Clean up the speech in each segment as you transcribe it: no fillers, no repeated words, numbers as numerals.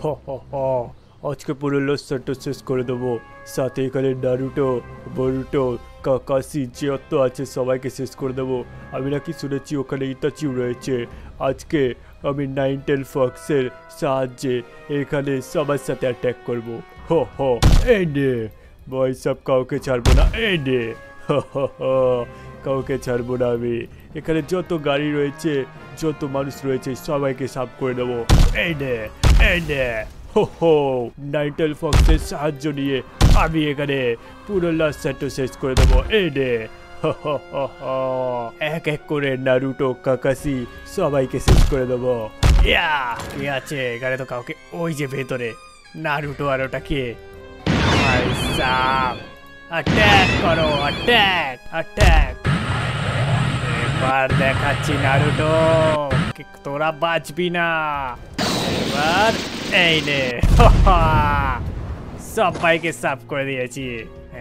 হা হা হা, আজকে পুরো লস্যটা শেষ করে দেবো। সাথে এখানে নারুটো, বরুটো, কাকাসি যত আছে সবাইকে শেষ করে দেবো। আমি নাকি শুনেছি ওখানে ইতাচিও রয়েছে। আজকে আমি নাইনটেল ফক্সের সাহায্যে এখানে সবার সাথে অ্যাটাক করবো। হো হো, এই নে ভাই, সব কাউকে ছাড়বো না। এই নে, হা হা হা, কাউকে ছাড়বো না আমি। এখানে যত গাড়ি রয়েছে, যত মানুষ রয়েছে সবাইকে সাফ করে দেবো। এই নে, এই নে, হো হো, নাইনটেল ফক্সের সাহায্য নিয়ে আমি এখানে পুরো লস্যটা শেষ করে দেবো। এই নে, হো হো হো হো, এক এক করে নারুটো, কাকাসি সবাইকে শেষ করে দেবো। ইয়া, কে আছে এখানে? তো কাউকে, ওই যে ভেতরে নারুটো আর ওটা কে? ভাই সাব, অ্যাটাক করো, অ্যাটাক, অ্যাটাক। এবার দেখাচ্ছি নারুটো, তোরা বাঁচবি না। এবার এই নে, সবাইকে সাফ করে দিয়েছি।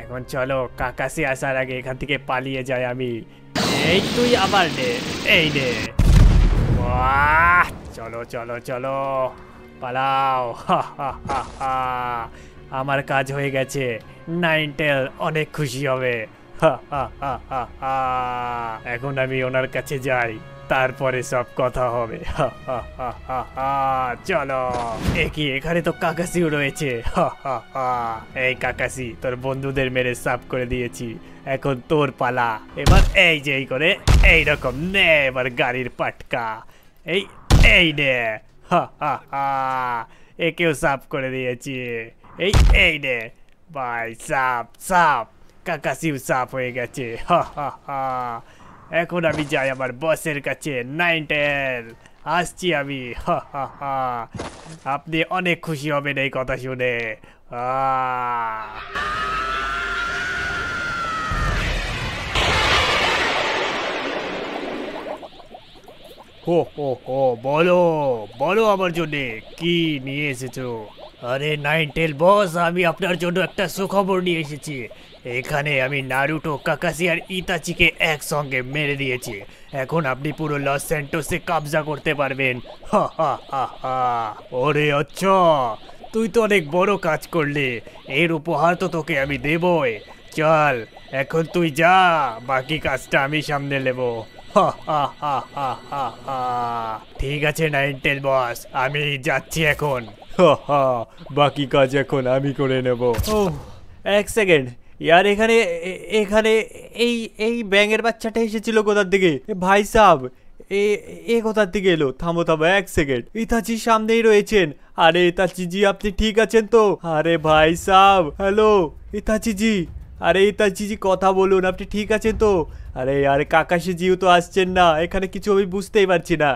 এখন চলো, কাকাসি আসার আগে এখান থেকে পালিয়ে যাই আমি। এই তুই আবার নে, এই নে। বাহ, চলো চলো চলো, পালাও। আমার কাজ হয়ে গেছে, নাইনটেল অনেক খুশি হবে। এখন আমি ওনার কাছে যাই, তারপরে সব কথা হবে। চলো। কি, এখানে তো কাকাসিও রয়েছে। এই কাকাসি, তোর বন্ধুদের মেরে সাফ করে দিয়েছি, এখন তোর পালা। এবার এই যে এই করে এইরকম নে, এবার গাড়ির পাটকা, এই এই নে। একেও সাফ করে দিয়েছি। এই এই নে ভাই, সাফ সাফ, কাকাসিও সাফ হয়ে গেছে। এখন আমি যাই আমার বসের কাছে। নাইনটেল, আসছি আমি। আপনি অনেক খুশি হবেন এই কথা শুনে। হো হো হো, বলো বলো আমার জন্যে কি নিয়ে এসেছো? আরে নাইনটেল বস, আমি আপনার জন্য একটা সুখবর নিয়ে এসেছি। এখানে আমি নারুটো, কাকাসি আর ইতাচিকে একসঙ্গে মেরে দিয়েছি। এখন আপনি পুরো লস স্যান্টোসে কবজা করতে পারবেন। হা হা হা হা। ওরে আচ্ছা, তুই তো অনেক বড় কাজ করলি, এর উপহার তো তোকে আমি দেবই। চল, এখন তুই যা, বাকি কাজটা আমি সামনে নেবো। ঠিক আছে নাইনটেল বস, আমি যাচ্ছি এখন। বাকি কাজ এখন আমি করে নেব। ও, এক সেকেন্ড ইয়ার, এখানে এখানে এই এই ব্যাঙের বাচ্চাটা এসেছিল কোথার দিকে? ভাই সাব, এ এ কোথার দিকে এলো? থামো থামো, এক সেকেন্ড। ইতাচি সামনেই রয়েছেন। আরে ইতাচি জি, আপনি ঠিক আছেন তো? আরে ভাই সাব, হ্যালো ইতাচি জি। আরে ইতাচি জি, কথা বলুন, আপনি ঠিক আছেন তো? আরে আরে, কাকাশি জিও তো আসছেন না এখানে, কিছু আমি বুঝতেই পারছি না।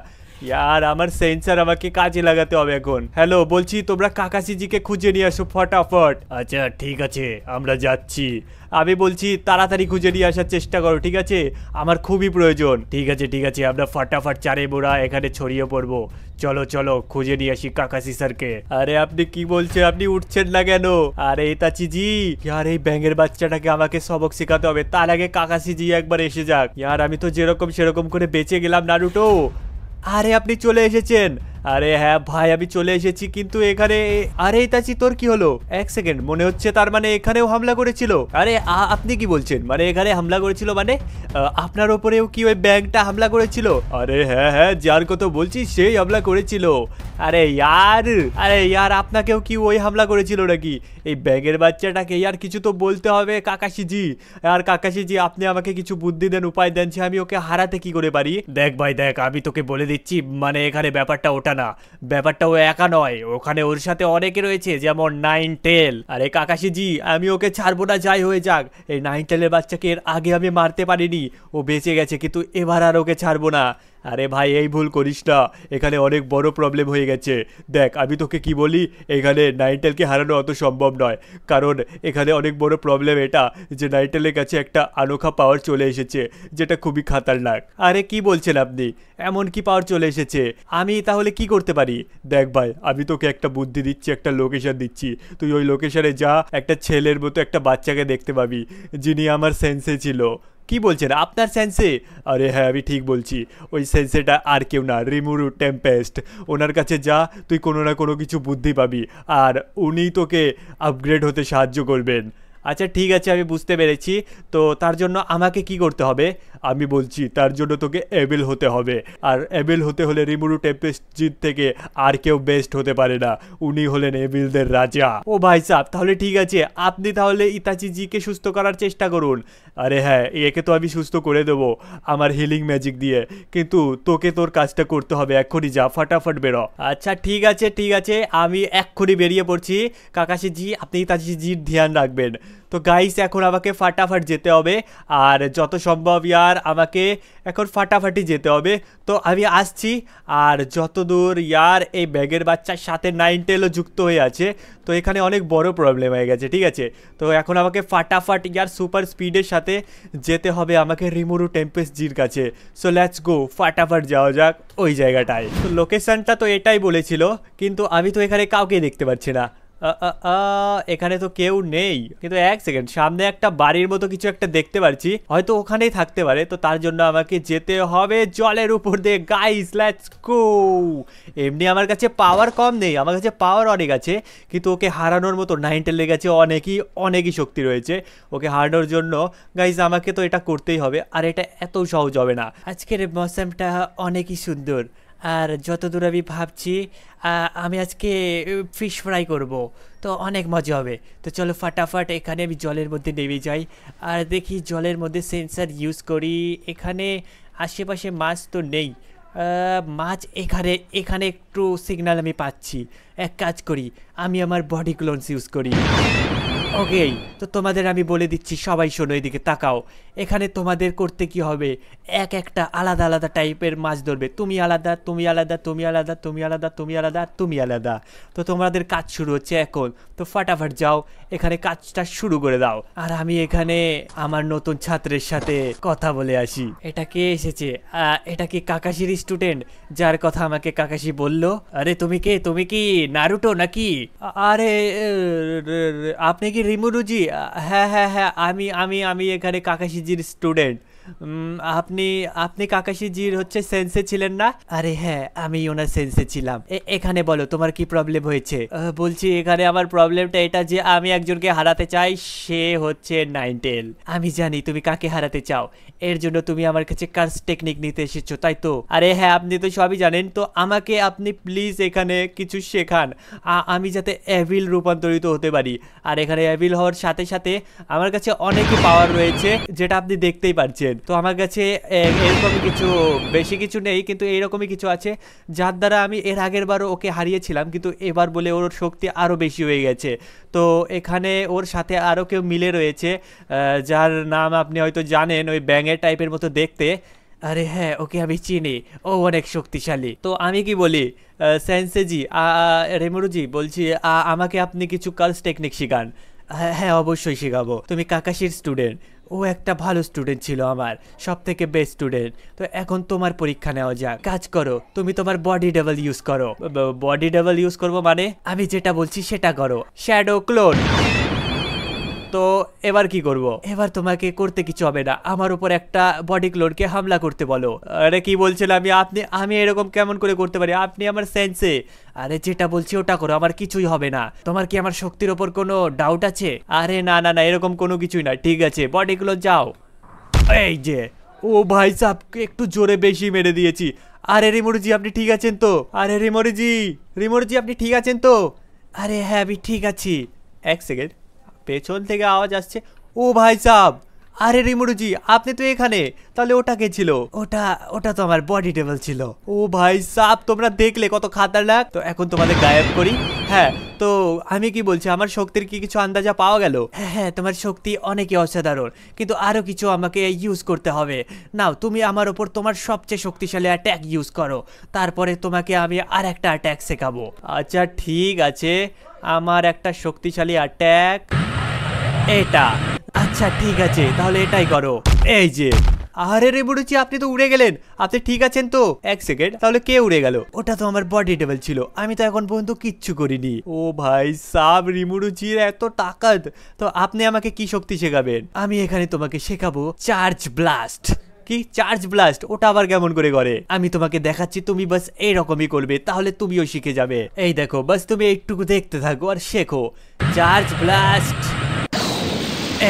ইয়ার, আমার সেন্সার আমাকে কাজে লাগাতে হবে এখন। হ্যালো, বলছি তোমরা কাকাশি জিকে খুঁজে নিয়ে আসো ফটাফট। আচ্ছা ঠিক আছে, আমরা যাচ্ছি। আমি বলছি তাড়াতাড়ি খুঁজে নিয়ে আসার চেষ্টা করো, ঠিক আছে? আমার খুবই প্রয়োজন। ঠিক আছে ঠিক আছে, আমরা ফটাফট চারে বোরা এখানে ছড়িয়ে পড়বো। চলো চলো, খুঁজে নিয়ে আসি কাকাশি স্যারকে। আরে আপনি কি বলছেন? আপনি উঠছেন না কেন? আরে ইতাচি জি, ইয়ার এই ব্যাঙের বাচ্চাটাকে আমাকে সবক শেখাতে হবে, তার আগে কাকাশি জি একবার এসে যাক। ইয়ার, আমি তো যেরকম সেরকম করে বেঁচে গেলাম নারুটো। আরে আপনি চলে এসেছেন? আরে হ্যাঁ ভাই, আমি চলে এসেছি, কিন্তু এখানে আরে ইতাচি তোর কি হলো? এক সেকেন্ড, মনে হচ্ছে তার মানে এখানেও হামলা করেছিল। আরে আপনি কি বলছেন? মানে এখানে হামলা করেছিল মানে আপনার ওপরেও কি ওই ব্যাংকটা হামলা করেছিল? আরে হ্যাঁ হ্যাঁ, যার কথা বলছি সেই হামলা করেছিল। আরে ইয়ার, আরে ইয়ার, আপনাকেও কি ওই হামলা করেছিল নাকি? এই ব্যাগের বাচ্চাটাকে ইয়ার কিছু তো বলতে হবে কাকাশি জি। আর কাকাশি জি, আপনি আমাকে কিছু বুদ্ধি দেন, উপায় দেন যে আমি ওকে হারাতে কি করে পারি। দেখ ভাই দেখ, আমি তোকে বলে দিচ্ছি, মানে এখানে ব্যাপারটা ওটা না, ব্যাপারটা ও একা নয়, ওখানে ওর সাথে অনেকে রয়েছে, যেমন নাইনটেল। আরে কাকাশি জি, আমি ওকে ছাড়বো না যাই হয়ে যাক। এই নাইনটেলের বাচ্চাকে এর আগে আমি মারতে পারিনি, ও বেঁচে গেছে, কিন্তু এবার আর ওকে ছাড়বো না। আরে ভাই, এই ভুল করিস না, এখানে অনেক বড় প্রবলেম হয়ে গেছে। দেখ আমি তোকে কি বলি, এখানে নাইনটেলকে হারানো অত সম্ভব নয়, কারণ এখানে অনেক বড় প্রবলেম এটা যে নাইনটেলের কাছে একটা আনোখা পাওয়ার চলে এসেছে, যেটা খুবই খাতারনাক। আরে কি বলছেন আপনি? এমন কি পাওয়ার চলে এসেছে? আমি তাহলে কি করতে পারি? দেখ ভাই, আমি তোকে একটা বুদ্ধি দিচ্ছি, একটা লোকেশন দিচ্ছি, তুই ওই লোকেশনে যা, একটা ছেলের মতো একটা বাচ্চাকে দেখতে পাবি, যিনি আমার সেন্সে ছিল। কি বলছেন আপনার সেন্সে? আরে হ্যাঁ আমি ঠিক বলছি, ওই সেন্সেটা আর কেউ না, রিমুরু টেম্পেস্ট। ওনার কাছে যা, তুই কোনো না কোনো কিছু বুদ্ধি পাবি, আর উনি তোকে আপগ্রেড হতে সাহায্য করবেন। আচ্ছা ঠিক আছে, আমি বুঝতে পেরেছি। তো তার জন্য আমাকে কি করতে হবে? আমি বলছি, তার জন্য তোকে এবেল হতে হবে। আর এবেল হতে হলে রিমুরু টেম্পেস্ট থেকে আর কেউ বেস্ট হতে পারে না, উনি হলেন এবেলদের রাজা। ও ভাই সাহেব, তাহলে ঠিক আছে, আপনি তাহলে ইতাচি জিকে সুস্থ করার চেষ্টা করুন। আরে হ্যাঁ, একে তো আমি সুস্থ করে দেবো আমার হিলিং ম্যাজিক দিয়ে, কিন্তু তোকে তোর কাজটা করতে হবে, এক্ষুনি যা, ফাটাফাট বেরো। আচ্ছা ঠিক আছে ঠিক আছে, আমি এক্ষুনি বেরিয়ে পড়ছি। কাকাশি জি, আপনি ইতাচি জির ধ্যান রাখবেন। তো গাইস এখন আমাকে ফাটাফাট যেতে হবে, আর যত সম্ভব ইয়ার আমাকে এখন ফাটাফাটি যেতে হবে। তো আমি আসছি, আর যত দূর ইয়ার এই ব্যাগের বাচ্চার সাথে নাইনটেলও যুক্ত হয়ে আছে, তো এখানে অনেক বড় প্রবলেম হয়ে গেছে। ঠিক আছে, তো এখন আমাকে ফাটাফাট ইয়ার সুপার স্পিডের সাথে যেতে হবে আমাকে রিমুরু টেম্পেস্ট জির কাছে। সো লেটস গো, ফাটাফাট যাওয়া যাক ওই জায়গাটায়। তো লোকেশনটা তো এটাই বলেছিল, কিন্তু আমি তো এখানে কাউকে দেখতে পাচ্ছি না। এখানে তো কেউ নেই, কিন্তু এক সেকেন্ড, সামনে একটা বাড়ির মতো কিছু একটা দেখতে পাচ্ছি, হয়তো ওখানেই থাকতে পারে। তো তার জন্য আমাকে যেতে হবে জলের উপর দিয়ে। Guys let's go. এমনি আমার কাছে পাওয়ার কম নেই, আমার কাছে পাওয়ার অনেক আছে, কিন্তু ওকে হারানোর মতো নাইনটেলের কাছে অনেকই শক্তি রয়েছে। ওকে হারানোর জন্য গাইস আমাকে তো এটা করতেই হবে, আর এটা এত সহজ হবে না। আজকের মৌসুমটা অনেকই সুন্দর, আর যতদূর আমি ভাবছি আমি আজকে ফিশ ফ্রাই করব, তো অনেক মজা হবে। তো চলো ফাটাফাট এখানে আমি জলের মধ্যে নেমে যাই, আর দেখি জলের মধ্যে সেন্সার ইউজ করি। এখানে আশেপাশে মাছ তো নেই, মাছ এখানে একটু সিগন্যাল আমি পাচ্ছি। এক কাজ করি, আমি আমার বডি ক্লোনস ইউজ করি। ওকে, তো তোমাদের আমি বলে দিচ্ছি, সবাই শোনো, এদিকে তাকাও। এখানে তোমাদের করতে কি হবে, একটা আলাদা আলাদা টাইপের মাছ ধরবে। তুমি আলাদা, তুমি আলাদা, তুমি আলাদা, তুমি আলাদা, তুমি আলাদা, তুমি আলাদা। তো তোমাদের কাজ শুরু হচ্ছে এখন। তো ফাটাফাট যাও, এখানে কাজটা শুরু করে দাও। আর আমি এখানে আমার নতুন ছাত্রের সাথে কথা বলে আসি। এটা কে এসেছে? এটা কি কাকাশির স্টুডেন্ট, যার কথা আমাকে কাকাশি বলল? আরে তুমি কে? তুমি কি নারুটো নাকি? আরে আপনি কি রিমুরুজি? হ্যাঁ হ্যাঁ হ্যাঁ, আমি এখানে কাকাশিজির স্টুডেন্ট। আপনি কাকাশিজির হচ্ছে সেন্সে ছিলেন না? আরে হ্যাঁ, আমি ওনার সেন্সে ছিলাম। এখানে বলো তোমার কি প্রবলেম হয়েছে? বলছি এখানে আমার প্রবলেমটা এটা যে আমি একজনকে হারাতে চাই, সে হচ্ছে নাইনটেল। আমি জানি তুমি কাকে হারাতে চাও, এর জন্য তুমি আমার কাছে কার্স টেকনিক নিতে এসেছো, তাই তো? আরে হ্যাঁ, আপনি তো সবই জানেন। তো আমাকে আপনি প্লিজ এখানে কিছু শেখান, আমি যাতে এভিল রূপান্তরিত হতে পারি। আর এখানে এভিল হওয়ার সাথে সাথে আমার কাছে অনেকই পাওয়ার রয়েছে, যেটা আপনি দেখতেই পাচ্ছেন। তো আমার কাছে এরকমই কিছু, বেশি কিছু নেই, কিন্তু এইরকমই কিছু আছে, যার দ্বারা আমি এর আগের বারও ওকে হারিয়েছিলাম, কিন্তু এবার বলে ওর শক্তি আরও বেশি হয়ে গেছে। তো এখানে ওর সাথে আরও কেউ মিলে রয়েছে, যার নাম আপনি হয়তো জানেন, ওই ব্যাঙের টাইপের মতো দেখতে। আরে হ্যাঁ, ওকে আমি চিনি, ও অনেক শক্তিশালী। তো আমি কি বলি, সেন্সেজি, রেমুরুজি বলছি, আমাকে আপনি কিছু কার্স টেকনিক শেখান। হ্যাঁ অবশ্যই শেখাবো। তুমি কাকাশির স্টুডেন্ট, ও একটা ভালো স্টুডেন্ট ছিল, আমার সব থেকে বেস্ট স্টুডেন্ট। তো এখন তোমার পরীক্ষা নেওয়া যাক। কাজ করো, তুমি তোমার বডি ডাবল ইউজ করো। বডি ডাবল ইউজ করবো মানে? আমি যেটা বলছি সেটা করো, শ্যাডো ক্লোন। তো এবার কি করব? এবার তোমাকে করতে কিছু হবে না, আমার উপর একটা বডি ক্লোনকে হামলা করতে বলো। আরে কি বলছিলাম আমি এরকম কেমন করে করতে পারি? আপনি আমার সেন্সে। আরে যেটা বলছি ওটা করো, আমার কিছুই হবে না। তোমার কি আমার শক্তির ওপর কোনো ডাউট আছে? আরে না না না, এরকম কোনো কিছুই না। ঠিক আছে, বডি ক্লোন যাও। এই যে, ও ভাই সাহেব, একটু জোরে বেশি মেরে দিয়েছি। আরে রিমোরজি আপনি ঠিক আছেন তো? আরে রিমোরজি আপনি ঠিক আছেন তো? আরে হ্যাঁ আমি ঠিক আছি। এক সেকেন্ড, পেছন থেকে আওয়াজ আসছে। ও ভাই সাহেব, আরে রিমুরুজি আপনি তো এখানে, তাহলে ওটা কে ছিল? ওটা তো আমার বডি টেবল ছিল। ও ভাই সাহেব, তোমরা দেখলে কত খাতারনাক। তো এখন তোমাদের গায়েব করি। হ্যাঁ, তো আমি কি বলছি, আমার শক্তির কি কিছু আন্দাজা পাওয়া গেল? হ্যাঁ, তোমার শক্তি অনেকই অসাধারণ, কিন্তু আরো কিছু আমাকে ইউজ করতে হবে। নাও, তুমি আমার ওপর তোমার সবচেয়ে শক্তিশালী অ্যাটাক ইউজ করো, তারপরে তোমাকে আমি আর একটা অ্যাটাক শেখাবো। আচ্ছা ঠিক আছে, আমার একটা শক্তিশালী অ্যাটাক এটা। আচ্ছা ঠিক আছে, তাহলে এটাই করো। এই যে, আরে রিমুরুচি, আপনি তো উড়ে গেলেন। আপনি ঠিক আছেন তো? এক সেকেন্ড, তাহলে কে উড়ে গেল? ওটা তো আমার বডি টেবিল ছিল, আমি তো এখন পর্যন্ত কিচ্ছু করিনি। ও ভাই সাব, রিমুরুচির এত তাকাত। তো আপনি আমাকে কি শক্তি শেখাবেন? আমি এখানে তোমাকে শেখাবো চার্জ ব্লাস্ট। কি চার্জ ব্লাস্ট? ওটা আবার কেমন করে করে? আমি তোমাকে দেখাচ্ছি, তুমি বাস এইরকমই করবে, তাহলে তুমিও শিখে যাবে। এই দেখো, বাস তুমি একটুকু দেখতে থাকো আর শেখো। চার্জ ব্লাস্ট,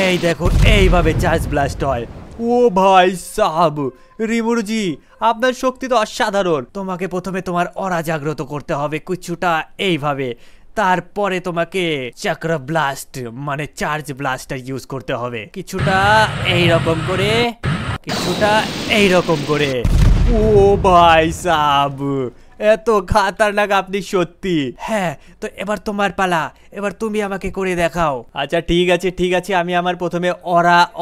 এই দেখো এইভাবে চার্জ ব্লাস্ট হয়। ও ভাই সাব, রিমুরুজি আপনার শক্তি তো অসাধারণ। তোমাকে প্রথমে তোমার অরা জাগ্রত করতে হবে কিছুটা এইভাবে, তারপরে তোমাকে চক্র ব্লাস্ট মানে চার্জ ব্লাস্টটা ইউজ করতে হবে কিছুটা এইরকম করে, কিছুটা এইরকম করে। ও ভাই সাব, এত খাতারনাক আপনি সত্যি। হ্যাঁ, তো এবার তোমার পালা, এবার তুমি আমাকে করে দেখাও। আচ্ছা ঠিক আছে ঠিক আছে, আমি আমার প্রথমে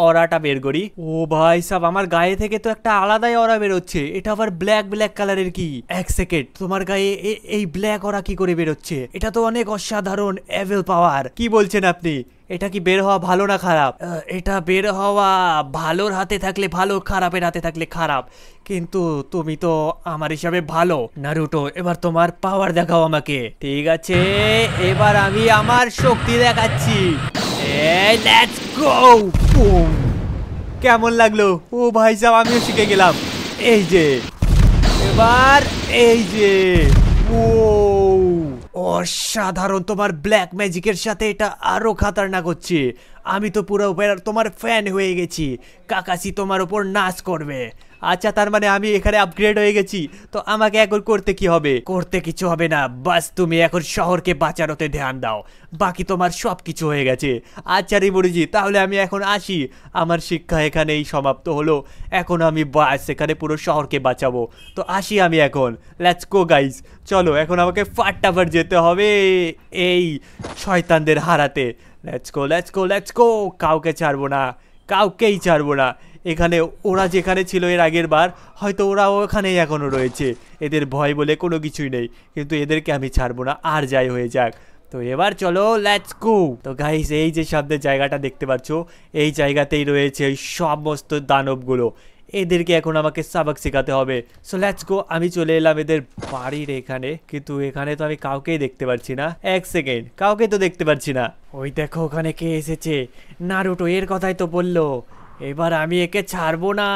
অরাটা বের করি। ও ভাই সাব, আমার গায়ে থেকে তো একটা আলাদাই অরা বেরোচ্ছে, এটা আবার ব্ল্যাক ব্ল্যাক কালারের। কি? এক সেকেন্ড, তোমার গায়ে এই ব্ল্যাক অরা কি করে বেরোচ্ছে? এটা তো অনেক অসাধারণ এভিল পাওয়ার। কি বলছেন আপনি? এটা কি বের হওয়া ভালো না খারাপ? এটা বের হওয়া ভালোর হাতে থাকলে ভালো, খারাপের হাতে থাকলে খারাপ, কিন্তু তুমি তো আমার হিসাবে ভালো। নারুটো, এবার তোমার পাওয়ার দেখাও আমাকে। ঠিক আছে, এবার আমি আমার শক্তি দেখাচ্ছি। Let's go. বুম। কেমন লাগলো? ও ভাই সাহেব, আমিও শিখে গেলাম। এই যে এবার, এই যে ও অসাধারণ। তোমার ব্ল্যাক ম্যাজিকের সাথে এটা আরো খাতারনাক হচ্ছে। আমি তো পুরো তোমার ফ্যান হয়ে গেছি। কাকাসি তোমার উপর নাচ করবে। আচ্ছা, তার মানে আমি এখানে আপগ্রেড হয়ে গেছি। তো আমাকে এখন করতে কি হবে? করতে কিছু হবে না, বাস তুমি এখন শহরকে বাঁচানোতে ধ্যান দাও, বাকি তোমার সব কিছু হয়ে গেছে। আচ্ছা রিমুরুজি, তাহলে আমি এখন আসি। আমার শিক্ষা এখানেই সমাপ্ত হলো। এখন আমি বাস এখানে পুরো শহরকে বাঁচাবো। তো আসি আমি এখন। লেটস গো গাইস, চলো এখন আমাকে ফাটাফাট যেতে হবে এই শয়তানদের হারাতে। Let's go let's go let's go. কাউকে ছাড়বো না, কাউকেই ছাড়বো না। এখানে ওরা যেখানে ছিল এর আগের বার, হয়তো ওরা ওখানেই এখনো রয়েছে। এদের ভয় বলে কোনো কিছুই নেই, কিন্তু এদেরকে আমি ছাড়বো না, আর যাই হয়ে যাক। তো এবার চলো লেটস গো। তো গাইস, এই যে সামনের জায়গাটা দেখতে পাচ্ছ, এই জায়গাতেই রয়েছে এই সমস্ত দানবগুলো। এদেরকে এখন আমাকে সাবাক শেখাতে হবে। So let's go. আমি চলে এলাম এদের বাড়ির এখানে, কিন্তু এখানে তো আমি কাউকেই দেখতে পাচ্ছি না। এক সেকেন্ড, কাউকে তো দেখতে পাচ্ছি না। ওই দেখো ওখানে কে এসেছে, নারুটো, এর কথাই তো বললো। এবার আমি একে ছাড়বো না।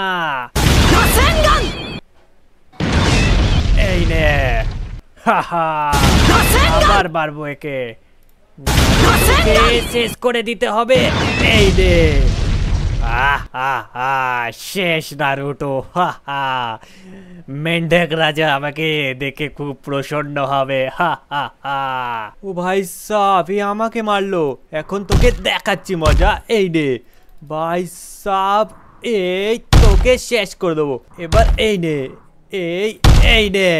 এই নে, আবার মারবো একে, শেষ করে দিতে হবে। এই নে, শেষ নারুটো। মেন্ঢক রাজা আমাকে দেখে খুব প্রসন্ন হবে। ও ভাই সাব, এ আমাকে মারলো, এখন তোকে দেখাচ্ছি মজা। এই নে ভাই সাব, এই তোকে শেষ করে দেবো এবার। এই নে, এই নে।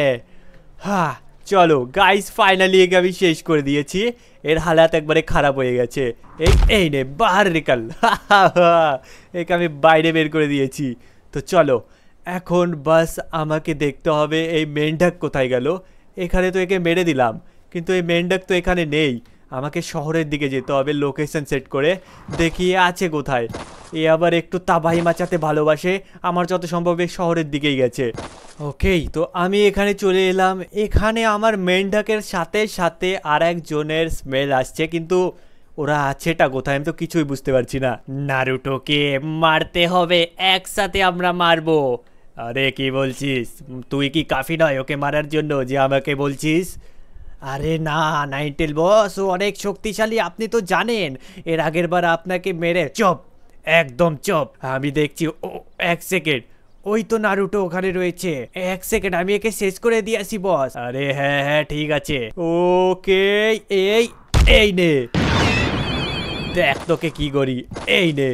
চলো গাইস, ফাইনালি একে আমি শেষ করে দিয়েছি। এর হালাত একবারে খারাপ হয়ে গেছে। এই নে, বাহার নিকাল। একে আমি বাইরে বের করে দিয়েছি। তো চলো এখন বাস আমাকে দেখতে হবে এই মেন্ঢক কোথায় গেল। এখানে তো একে মেরে দিলাম, কিন্তু এই মেন্ঢক তো এখানে নেই। আমাকে শহরের দিকে যেতে হবে, লোকেশন সেট করে দেখি আছে কোথায়। এ আবার একটু তাবাহি মাচাতে ভালোবাসে, আমার যত সম্ভব শহরের দিকেই গেছে। ওকে, তো আমি এখানে চলে এলাম। এখানে আমার মেন্ঢকের সাথে সাথে আর একজনের স্মেল আসছে, কিন্তু ওরা আছেটা কোথায় আমি তো কিছুই বুঝতে পারছি না। নারুটোকে মারতে হবে, একসাথে আমরা মারবো। আরে কি বলছিস তুই? কি কাফি নয় ওকে মারার জন্য যে আমাকে বলছিস? আরে না নাইনটেল বস, ও অনেক শক্তিশালী, আপনি তো জানেন। এর আগের বার আপনাকে মেরে। চুপ, একদম চুপ, আমি দেখছি। ও এক সেকেন্ড, ওই তো নারুটো ওখানে রয়েছে। এক সেকেন্ড, আমি একে শেষ করে দিয়ে আসি বস। আরে হ্যাঁ হ্যাঁ ঠিক আছে। ওকে, এই নে, দেখ তোকে কি করি। এই নে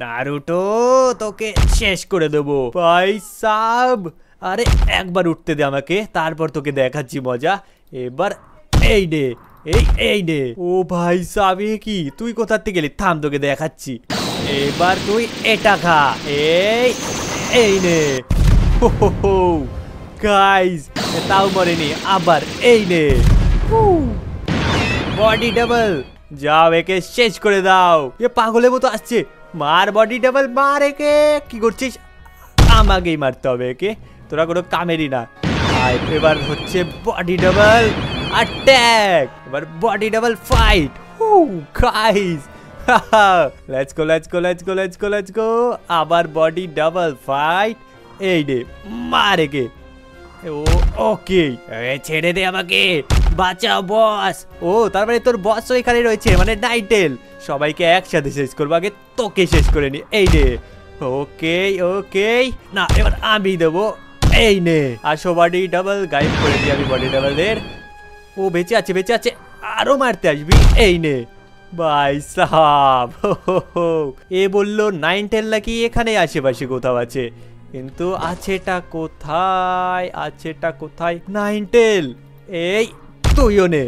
নারুটো, তোকে শেষ করে দেবো ভাই সাব। আরে একবার উঠতে দে আমাকে, তারপর তোকে দেখাচ্ছি মজা। এবার এই নে, এই নে। ও ভাই সাব, কি তুই কোথা থেকে গেলি? থাম, তোকে দেখাচ্ছি। এবার তুই এটা খা। এই নে। হো গাইস, তাও মরেনি। আবার এই নে, বডি ডাবল। যাও একে শেষ করে দাও। এ পাগলের মতো আসছে, মার বডি ডাবল, মার একে। কি করছিস? আমাকেই মারতে হবে একে, তোরা কোনো কামেরই না। আর এবার হচ্ছে বডি ডাবল অ্যাটাক, এবার body double fight. Guys let's go let's go let's go let's go let's go. আবার বডি ডাবল ফাইট। এই রে মারে কে। ওকে ছেড়ে দে আমাকে, বাঁচাও বস। ও তার মানে তোর বস ওইখানে রয়েছে, মানে নাইটেল। সবাইকে একসাথে শেষ করবো, আগে তোকে শেষ করে নি। এই রে ওকে ওকে, না এবার আমি দেবো। এই নে আসো বডি ডাবল, গাইড করে দিই আমি বডি ডাবলদের। ও বেঁচে আছে বেঁচে আছে, আরো মারতে আসবি। এই নে ভাই সাহাব। এ বললো নাইনটেল নাকি এখানে আশেপাশে কোথাও আছে, কিন্তু আছেটা কোথায়, আছেটা কোথায়? নাইনটেল এই তুইও নে।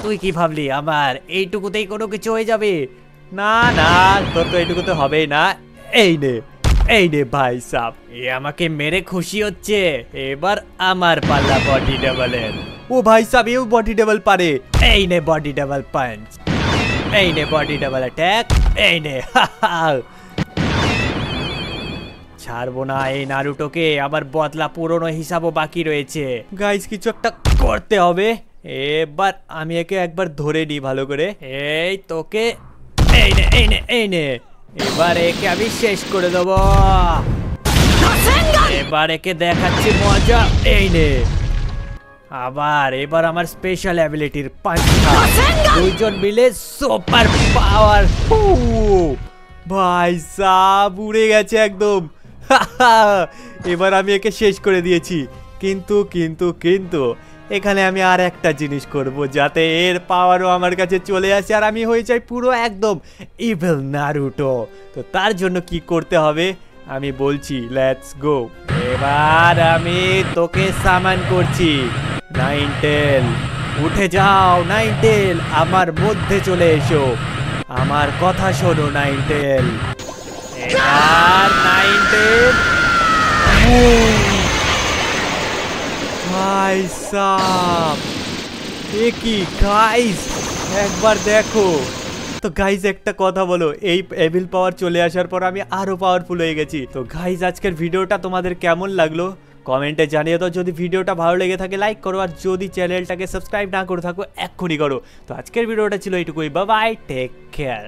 তুই কি ভাবলি আমার এইটুকুতেই কোনো কিছু হয়ে যাবে? না না, তোর তো এইটুকুতে হবেই না। এই নে এই নে ভাই সাব, এ আমাকে মেরে খুশি হচ্ছে। এবার আমার পাল্লা বডি ডাবলের। ও ভাই সাব এও বডি ডাবল পারে। এই নে বডি ডাবল পাঞ্চ, এই নে বডি ডাবল অ্যাটাক। এই নে ছাড়বো না এই নারুটোকে, আবার বদলা পুরনো হিসাবও বাকি রয়েছে। গাইস কিছু একটা করতে হবে। এবার আমি একে একবার ধরে নিই ভালো করে। এই তোকে, এই নে এই নে এই নে, এবার একে আমি শেষ করে দেবো। এবার একে দেখাচ্ছি মজা। এই নে আবার, এবার আমার স্পেশাল অ্যাবিলিটির পাঁচটা, দুইজন মিলে সুপার পাওয়ার। ভাই সাব উড়ে গেছে একদম। এবার আমি একে শেষ করে দিয়েছি, কিন্তু কিন্তু কিন্তু এখানে আমি আর একটা জিনিস করব, যাতে এর পাওয়ারও আমার কাছে চলে আসে আর আমি হয়ে যাই পুরো একদম ইভিল নারুটো। তো তার জন্য কি করতে হবে আমি বলছি, লেটস গো। এবার আমি তোকে সামান করছি। নাইনটেল উঠে যাও, নাইনটেল আমার মধ্যে চলে এসো, আমার কথা শোনো নাইনটেল। এবার নাইনটেল, ভাই সাব এ কি গাইস, একবার দেখো তো গাইজ। একটা কথা বলো, এই এভিল পাওয়ার চলে আসার পর আমি আরো পাওয়ারফুল হয়ে গেছি। তো গাইজ আজকের ভিডিওটা তোমাদের কেমন লাগলো কমেন্টে জানিয়ে দাও। যদি ভিডিওটা ভালো লেগে থাকে লাইক করো, আর যদি চ্যানেলটাকে সাবস্ক্রাইব না করে থাকো এক্ষুনি করো। তো আজকের ভিডিওটা ছিল এইটুকুই, বাই বাই, টেক কেয়ার।